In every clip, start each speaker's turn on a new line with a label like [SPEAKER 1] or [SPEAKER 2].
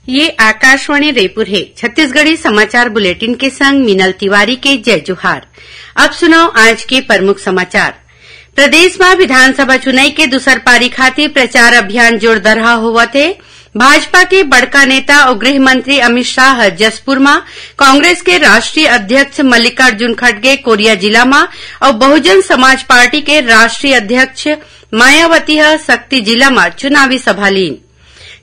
[SPEAKER 1] ये आकाशवाणी रायपुर है। छत्तीसगढ़ी समाचार बुलेटिन के संग मीनल तिवारी के जय जोहार। अब सुनो आज के प्रमुख समाचार। प्रदेश में विधानसभा चुनाव के दूसर पारी खातिर प्रचार अभियान जोरदार होवत है। भाजपा के बड़का नेता और गृह मंत्री अमित शाह जसपुर में, कांग्रेस के राष्ट्रीय अध्यक्ष मल्लिकार्जुन खड़गे कोरिया जिला में और बहुजन समाज पार्टी के राष्ट्रीय अध्यक्ष मायावती शक्ति जिला में चुनावी सभा लीन।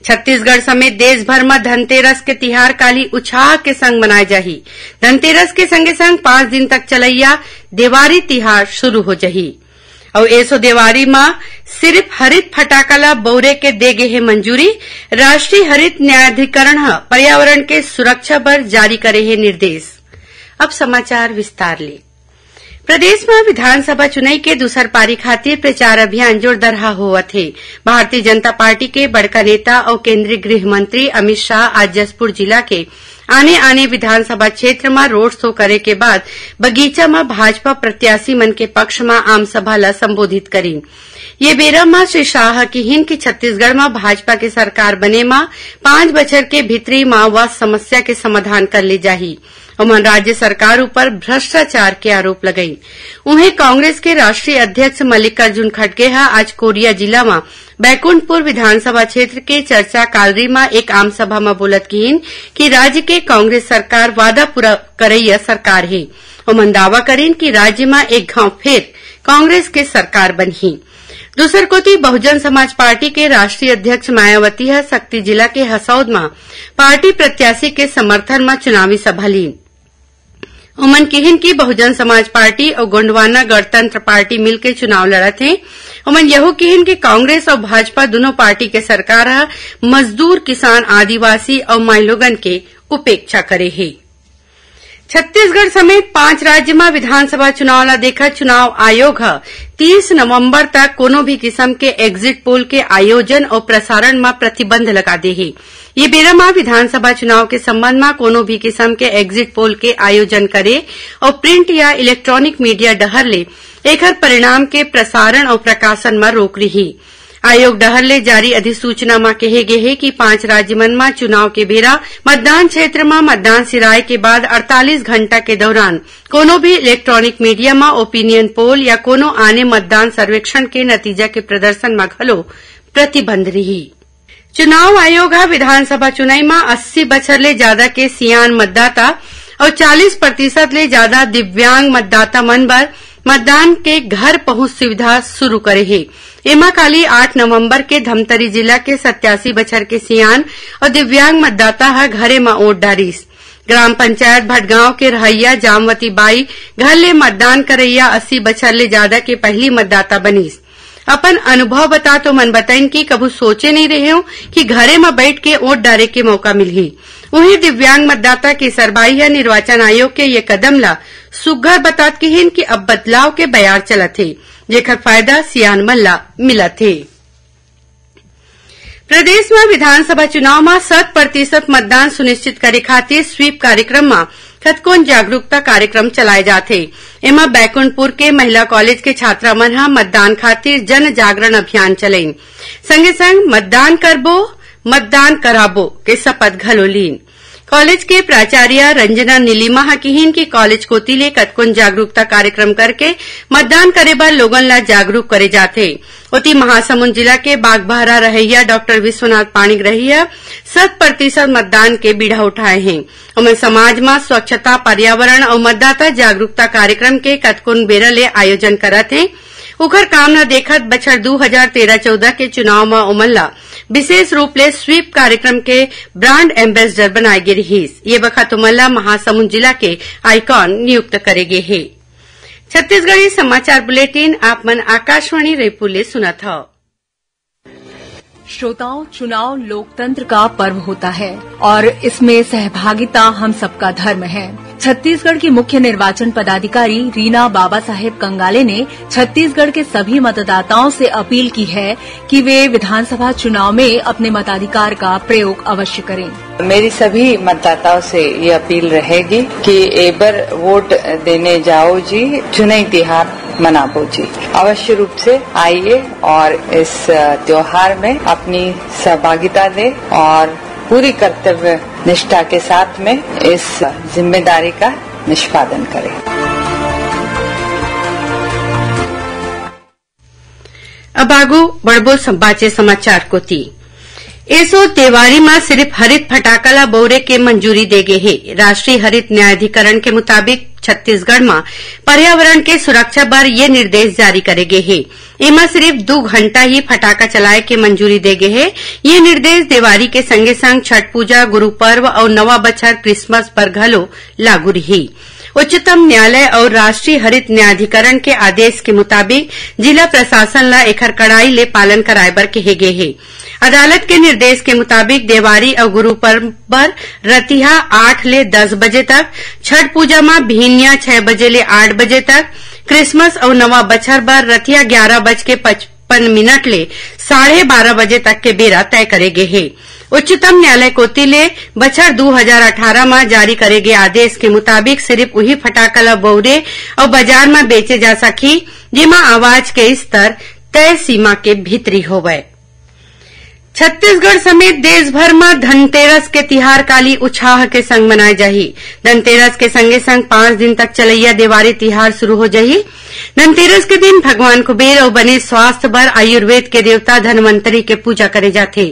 [SPEAKER 1] छत्तीसगढ़ समेत देश भर में धनतेरस के तिहार काली उत्साह के संग मनाए जाही। धनतेरस के संगे संग 5 दिन तक चलैया देवारी तिहार शुरू हो जाही और ऐसो देवारी में सिर्फ हरित फटाका ला बौरे के दे गे है मंजूरी। राष्ट्रीय हरित न्यायाधिकरण पर्यावरण के सुरक्षा पर जारी करे है निर्देश। अब समाचार विस्तार ले। प्रदेश में विधानसभा चुनाव के दूसर पारी खातिर प्रचार अभियान जोरदार होवत है। भारतीय जनता पार्टी के बड़का नेता और केंद्रीय गृह मंत्री अमित शाह आज जसपुर जिला के आने विधानसभा क्षेत्र में रोड शो करे के बाद बगीचा में भाजपा प्रत्याशी मन के पक्ष में आम सभा ला संबोधित करीन। ये बेरा में श्री शाह कहिन कि छत्तीसगढ़ में भाजपा के सरकार बने में 5 बछर के भीतरी माओवाद समस्या के समाधान कर ले जाही। उमन राज्य सरकार ऊपर भ्रष्टाचार के आरोप लगाई। उन्हें कांग्रेस के राष्ट्रीय अध्यक्ष मल्लिकार्जुन खड़गे आज कोरिया जिला में बैकुंठपुर विधानसभा क्षेत्र के चर्चा कालरी में एक आम सभा में बोलत कहिन कि राज्य के कांग्रेस सरकार वादा पूरा करैया सरकार है। उमन दावा करीन कि राज्य में एक गांव फिर कांग्रेस के सरकार बनही। दूसर कोती बहुजन समाज पार्टी के राष्ट्रीय अध्यक्ष मायावती शक्ति जिला के हसौद में पार्टी प्रत्याशी के समर्थन में चुनावी सभा लीन। उमन कहिन की बहुजन समाज पार्टी और गोंडवाना गणतंत्र पार्टी मिलकर चुनाव लड़त है। उमन यहो कहिन कि कांग्रेस और भाजपा दोनों पार्टी के सरकार मजदूर, किसान, आदिवासी और महिलोगन के उपेक्षा करे है। छत्तीसगढ़ समेत 5 राज्य में विधानसभा चुनाव ला देखा चुनाव आयोग 30 नवंबर तक कोनो भी किस्म के एग्जिट पोल के आयोजन और प्रसारण में प्रतिबंध लगा दे है। ये बेरा में विधानसभा चुनाव के संबंध में कोनो भी किस्म के एग्जिट पोल के आयोजन करे और प्रिंट या इलेक्ट्रॉनिक मीडिया डहर ले एकर परिणाम के प्रसारण और प्रकाशन में रोक रही। आयोग डहर ले जारी अधिसूचना में कहे गे है कि 5 राज्य मन में चुनाव के बेरा मतदान क्षेत्र में मतदान सिराए के बाद 48 घंटा के दौरान कोनो भी इलेक्ट्रॉनिक मीडिया में ओपिनियन पोल या कोनो आने मतदान सर्वेक्षण के नतीजा के प्रदर्शन में घलो प्रतिबंध रही। चुनाव आयोग विधानसभा चुनाव में 80 बछर ले ज्यादा के सियान मतदाता और 40% ले ज्यादा दिव्यांग मतदाता मन बर मतदान के घर पहुंच सुविधा शुरू करे है। एमा काली 8 नवंबर के धमतरी जिला के 87 बछर के सियान और दिव्यांग मतदाता घरे में वोट डारिस। ग्राम पंचायत भटगांव के रहैया जामवती बाई घर ले मतदान करैया 80 बछर ले ज्यादा के पहली मतदाता बनीस। अपन अनुभव बता तो मन बताइन कि कभू सोचे नहीं रहे हो कि घरे में बैठ के वोट डाले के मौका मिलही। उन्हें दिव्यांग मतदाता की सरबाई निर्वाचन आयोग के ये कदम ला सुघर बतात कहिन कि अब बदलाव के बयार चलत है, जेकर फायदा सियान मल्ला मिलत है। प्रदेश में विधानसभा चुनाव में 100% मतदान सुनिश्चित करे खातिर स्वीप कार्यक्रम में कतकोन जागरूकता कार्यक्रम चलाए जाते। एमा बैकुंठपुर के महिला कॉलेज के छात्रा मन मतदान खातिर जन जागरण अभियान चलाइन। संगे संग मतदान करबो मतदान कराबो के शपथ घलो लीन। कॉलेज के प्राचार्य रंजना नीलिमा कहिन कि कॉलेज कोती ले कतकोन जागरूकता कार्यक्रम करके मतदान करे बर लोगन ला जागरूक करे जाथे। ओती महासमुंद जिला के बागबहरा रहैया डॉक्टर विश्वनाथ पाणिक रहिया 100% मतदान के बीड़ा उठाए हैं। उमन समाज में स्वच्छता, पर्यावरण और मतदाता जागरूकता कार्यक्रम के कतकोन बेरा ले आयोजन करत हैं। उखर काम न देखत बछर 2013-14 के चुनाव में उमन ला विशेष रूप ले स्वीप कार्यक्रम के ब्रांड एम्बेसडर बनाए गे रहीस। ये बखत उमन ला महासमुंद जिला के आइकॉन नियुक्त करे गे है। छत्तीसगढ़ी समाचार बुलेटिन आप मन आकाशवाणी रायपुर ले सुनत हव।
[SPEAKER 2] श्रोताओं, चुनाव लोकतंत्र का पर्व होता है और इसमें सहभागिता हम सबका धर्म है। छत्तीसगढ़ की मुख्य निर्वाचन पदाधिकारी रीना बाबा साहेब कंगाले ने छत्तीसगढ़ के सभी मतदाताओं से अपील की है कि वे विधानसभा चुनाव में अपने मताधिकार का प्रयोग अवश्य करें।
[SPEAKER 3] मेरी सभी मतदाताओं से ये अपील रहेगी कि एक बार वोट देने जाओ जी, चुनावी त्योहार मनाबो जी। अवश्य रूप से आइए और इस त्योहार में अपनी सहभागिता दें और पूरी कर्तव्य निष्ठा के साथ में इस जिम्मेदारी का निष्पादन करें।
[SPEAKER 1] अब आगो बड़बो संबाचे समाचार को थी एसो त्योहारी में सिर्फ हरित फटाकला बोरे के मंजूरी दे गए है। राष्ट्रीय हरित न्यायाधिकरण के मुताबिक छत्तीसगढ़ में पर्यावरण के सुरक्षा पर ये निर्देश जारी करे गए है। इमा सिर्फ 2 घंटा ही फटाका चलाए के मंजूरी दे गए है। ये निर्देश दिवाली के संगे संग छठ पूजा, गुरु पर्व और नवा बछर क्रिसमस पर घलो लागू रही। उच्चतम न्यायालय और राष्ट्रीय हरित न्यायाधिकरण के आदेश के मुताबिक जिला प्रशासन ला एकर कड़ाई ले पालन कराए बर कहे गए है। अदालत के निर्देश के मुताबिक देवारी और गुरु पर्व पर रतिहा 8 ले 10 बजे तक, छठ पूजा में भिनिया 6 बजे ले 8 बजे तक, क्रिसमस और नवा बछर पर रतिया 11:55 ले 12:30 बजे तक के बेरा तय करे गए है। उच्चतम न्यायालय कोती ले बछर 2018 में जारी करे गए आदेश के मुताबिक सिर्फ वही फटाकला बौरे और बाजार में बेचे जा सकी जिमा आवाज के स्तर तय सीमा के भीतरी होवे। छत्तीसगढ़ समेत देश भर में धनतेरस के तिहार काली उत्साह के संग मनाए जाही। धनतेरस के संगे संग 5 दिन तक चलैया देवारी तिहार शुरू हो जाही। धनतेरस के दिन भगवान कुबेर और बने स्वास्थ्य बर आयुर्वेद के देवता धनवंतरी के पूजा करे जाथे।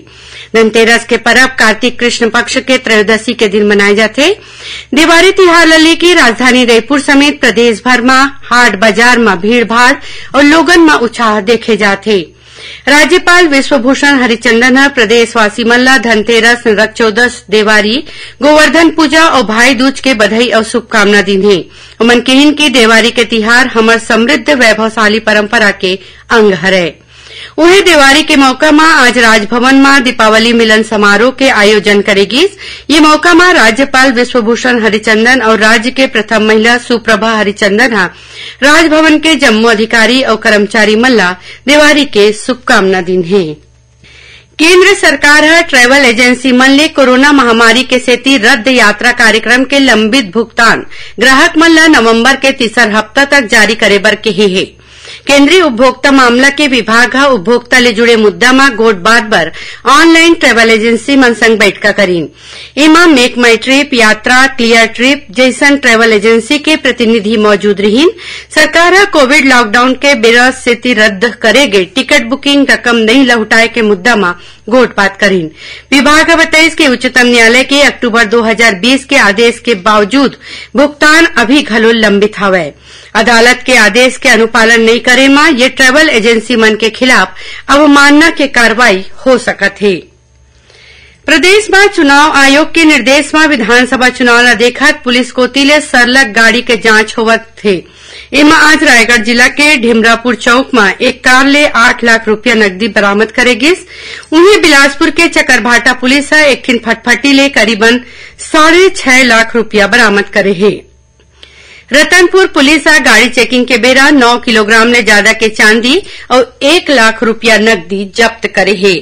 [SPEAKER 1] धनतेरस के पर्व कार्तिक कृष्ण पक्ष के त्रयोदशी के दिन मनाए जाथे। देवारी तिहार ल लेके राजधानी रायपुर समेत प्रदेश भर में हाट बाजार में भीड़ भाड़ और लोगन में उत्साह देखे जाथे। राज्यपाल विश्वभूषण हरिचंदन प्रदेशवासी मन ला धनतेरस, नरक चौदस, देवारी, गोवर्धन पूजा और भाई दूज के बधाई और शुभकामना दी है। उमन कहिन की देवारी के तिहार हमर समृद्ध वैभवशाली परंपरा के अंग हरे। उन्हें देवारी के मौका में आज राजभवन में दीपावली मिलन समारोह के आयोजन करेगी। ये मौका में राज्यपाल विश्वभूषण हरिचंदन और राज्य के प्रथम महिला सुप्रभा हरिचंदन राजभवन के जम्मू अधिकारी और कर्मचारी मल्ला देवारी के शुभकामना दी है। केंद्र सरकार ट्रैवल एजेंसी मन ले कोरोना महामारी के सेती रद्द यात्रा कार्यक्रम के लंबित भुगतान ग्राहक मन ला नवंबर के तीसर हफ्ता तक जारी करे बर कहे है। केंद्रीय उपभोक्ता मामला के विभाग उपभोक्ता ले जुड़े मुद्दा में गोठ बात बर ऑनलाइन ट्रैवल एजेंसी मन संग बैठका करीन। एमा मेक माई ट्रिप, यात्रा, क्लियर ट्रिप जैसन ट्रैवल एजेंसी के प्रतिनिधि मौजूद रहीन। सरकार कोविड लॉकडाउन के बेरा सेती रद्द करे गए टिकट बुकिंग रकम नहीं लौटाए के मुद्दा में गोठ बात करीन। विभाग बताइस कि उच्चतम न्यायालय के अक्टूबर 2020 के आदेश के बावजूद भुगतान अभी घलो लंबित हवै। अदालत के आदेश के अनुपालन नहीं करे में ये ट्रैवल एजेंसी मन के खिलाफ अवमानना के कार्रवाई हो सकत है। प्रदेश में चुनाव आयोग के निर्देश में विधानसभा चुनाव ला देखत पुलिस कोती ले सरलग गाड़ी के जांच होवत थे। एमा आज रायगढ़ जिला के ढिमरापुर चौक में एक कार ले 8 लाख रुपया नकदी बरामद करेगिस। उन्हें बिलासपुर के चकरभाटा पुलिस एक खिन फटफटी ले करीबन 6.5 लाख रुपया बरामद करे है। रतनपुर पुलिस गाड़ी चेकिंग के बेरा 9 किलोग्राम ले ज्यादा के चांदी और 1 लाख रुपया नकदी जब्त करे है।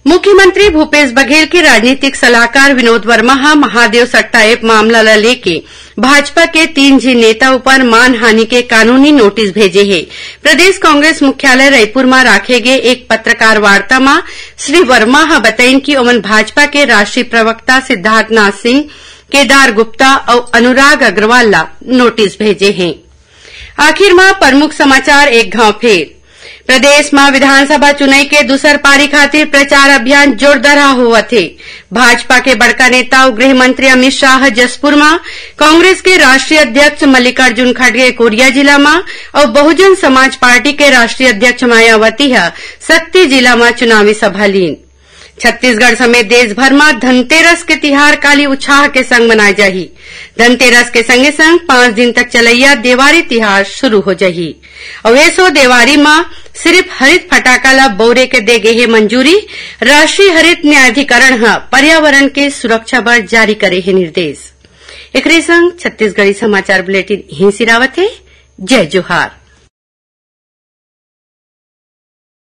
[SPEAKER 1] मुख्यमंत्री भूपेश बघेल के राजनीतिक सलाहकार विनोद वर्मा महादेव सट्टा ऐप मामला ला लेके भाजपा के 3 जी नेता ऊपर मानहानि के कानूनी नोटिस भेजे है। प्रदेश कांग्रेस मुख्यालय रायपुर में राखे गए एक पत्रकार वार्ता में श्री वर्मा बताइन कि ओमन भाजपा के राष्ट्रीय प्रवक्ता सिद्धार्थनाथ सिंह, केदार गुप्ता और अनुराग अग्रवाल ला नोटिस भेजे हैं। आखिर में प्रमुख समाचार एक घाव फेर। प्रदेश में विधानसभा चुनाव के दूसर पारी खातिर प्रचार अभियान जोरदार हुआ थे। भाजपा के बड़का नेता और गृह मंत्री अमित शाह जसपुर में, कांग्रेस के राष्ट्रीय अध्यक्ष मल्लिकार्जुन खड़गे कोरिया जिला में और बहुजन समाज पार्टी के राष्ट्रीय अध्यक्ष मायावती सक्ती जिला में चुनावी सभा लीन। छत्तीसगढ़ समेत देश भर में धनतेरस के तिहार काली उत्साह के संग मनाए जाही। धनतेरस के संगे संग 5 दिन तक चलैया देवारी तिहार शुरू हो जाही। और ऐसो देवारी में सिर्फ हरित फटाका ला बौरे के दे गए मंजूरी। राष्ट्रीय हरित न्यायाधिकरण पर्यावरण के सुरक्षा बर जारी करे है निर्देश। एकरे संग छत्तीसगढ़ी समाचार बुलेटिन यहीं सिरावत है। जय जोहार।